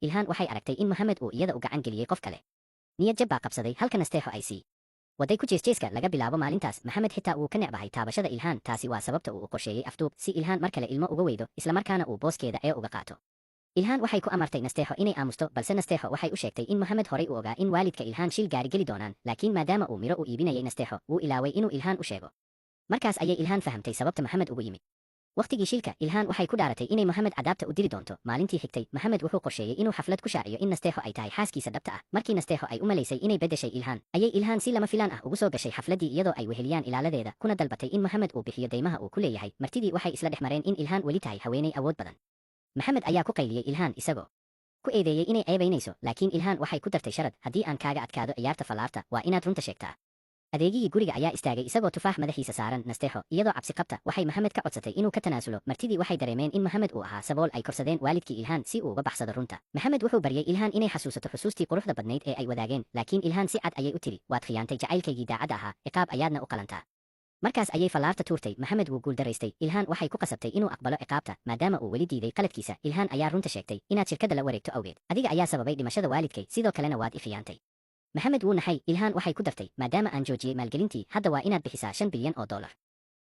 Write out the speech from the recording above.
ilhaan waxay aragtay in moxamed uu iyada u gacan geliyey qof kale. niyad jab baa qabsaday halka nasteexo ay sii waday ku jeesjeeska laga bilaabo maalintaas maxamed xitaa uu ka necbahay taabashada ilhaan. taasi waa sababta uu u qorsheeyey afduub si ilhaan mar kale ilmo uga weydo islamarkaana uu booskeeda ee uga qaato. ilhaan waxay ku amartay nasteexo inay aamusto, balse nasteexo waxay u sheegtay in moxamed horay u ogaa in waalidka ilhaan shil gaari geli doonaan, laakiin maadaama uu miro u iibinayay nasteexo wuu ilaaway inuu ilhaan u sheego. markaas ayay ilhaan fahamtay sababta moxamed ugu yimid. waqtigii shilka ilhaan waxay ku dhaaratay inay moxamed cadaabta u diri doonto. maalintii xigtay moxamed wuxuu qorsheeyey inuu xaflad ku shaaciyo in nasteexo ay tahay xaaskiisa dhabta ah. markii nasteexo ay u malaysay inay beddeshay ilhaan, ayay ilhaan si lama filaan ah ugu soo gashay xafladdii iyadoo ay weheliyaan ilaaladeeda, kuna dalbatay in moxamed uu bixiyo deymaha uu ku leeyahay. martidii waxay isla dhex mareen in ilhaan weli tahay haweeney awood badan. moxamed ayaa ku qayliyey ilhaan isagoo ku eedeeyey inay ceebaynayso, laakiin ilhaan waxay ku dartay sharad: haddii aan kaaga adkaado ciyaarta fallaarta waa inaad runta sheegtaa. adeegigii guriga ayaa istaagay isagoo tufaax madaxiisa saaran. nasteexo iyadoo cabsi qabta waxay moxamed ka codsatay inuu ka tanaasulo. martidii waxay dareemeen in moxamed uu ahaa sabool ay korsadeen waalidkii ilhaan si uu uga baxsado runta. moxamed wuxuu baryay ilhaan inay xasuusato xusuustii quruxda badnayd ee ay wadaageen, laakiin ilhaan si cad ayay u tiri: waad khiyaantay jacaylkaygii daacadda ahaa, ciqaab ayaadna u qalantaa. markaas ayay fallaarta tuurtay. moxamed wuu guuldaraystay. ilhaan waxay ku qasabtay inuu aqbalo ciqaabta maadaama uu weli diiday qaladkiisa. ilhaan ayaa runta sheegtay: inaad shirkadda la wareegto awgeed, adiga ayaa sababay dhimashada waalidkay, sidoo kalena waad i khiyaantay. moxamed wuu naxay. ilhaan waxay ku dartay: maadaama aan joojiyey maalgelintii, hadda waa inaad bixisaa $5 bilyan.